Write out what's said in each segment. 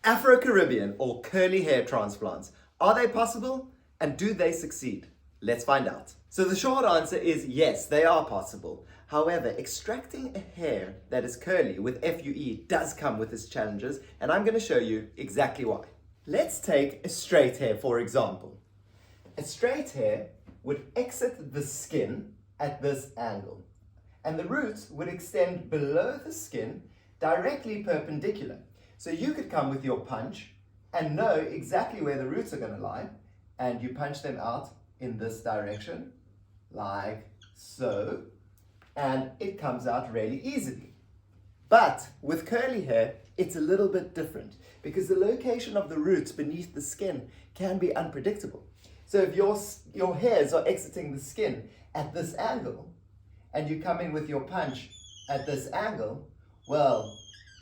Afro Caribbean or curly hair transplants. Are they possible? And do they succeed? Let's find out. So the short answer is yes, they are possible. However, extracting a hair that is curly with FUE does come with its challenges, and I'm going to show you exactly why. Let's take a straight hair, for example. A straight hair would exit the skin at this angle, and the roots would extend below the skin directly perpendicular. So you could come with your punch and know exactly where the roots are going to lie, and you punch them out in this direction, like so, and it comes out really easily. But with curly hair, it's a little bit different because the location of the roots beneath the skin can be unpredictable. So if your hairs are exiting the skin at this angle, and you come in with your punch at this angle, well,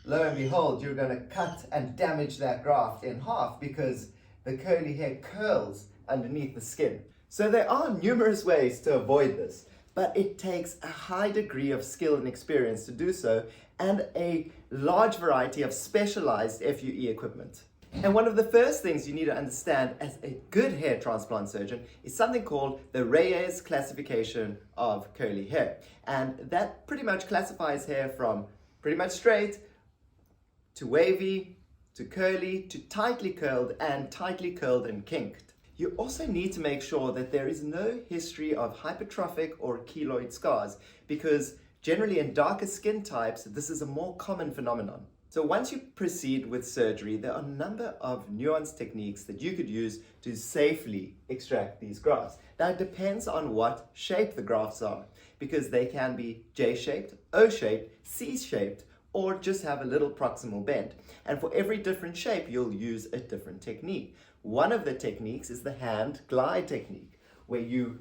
lo and behold, you're going to cut and damage that graft in half because the curly hair curls underneath the skin. So there are numerous ways to avoid this, but it takes a high degree of skill and experience to do so, and a large variety of specialized FUE equipment. And one of the first things you need to understand as a good hair transplant surgeon is something called the Reyes classification of curly hair. And that pretty much classifies hair from pretty much straight to wavy, to curly, to tightly curled and kinked. You also need to make sure that there is no history of hypertrophic or keloid scars, because generally in darker skin types, this is a more common phenomenon. So once you proceed with surgery, there are a number of nuanced techniques that you could use to safely extract these grafts. Now it depends on what shape the grafts are, because they can be J-shaped, O-shaped, C-shaped, or just have a little proximal bend. And for every different shape, you'll use a different technique. One of the techniques is the hand glide technique, where you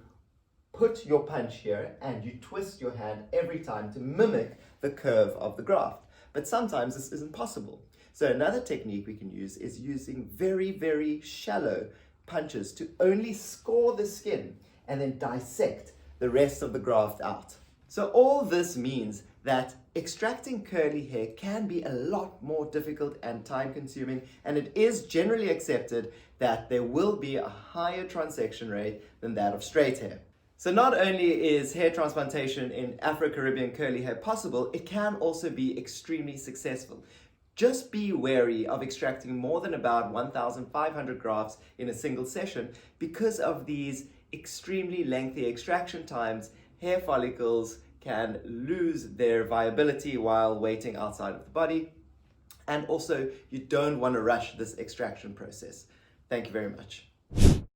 put your punch here and you twist your hand every time to mimic the curve of the graft. But sometimes this isn't possible. So another technique we can use is using very, very shallow punches to only score the skin and then dissect the rest of the graft out. So all this means that extracting curly hair can be a lot more difficult and time consuming, and it is generally accepted that there will be a higher transection rate than that of straight hair. So not only is hair transplantation in Afro Caribbean curly hair possible, it can also be extremely successful. Just be wary of extracting more than about 1,500 grafts in a single session because of these extremely lengthy extraction times. Hair follicles can lose their viability while waiting outside of the body. And also, you don't want to rush this extraction process. Thank you very much.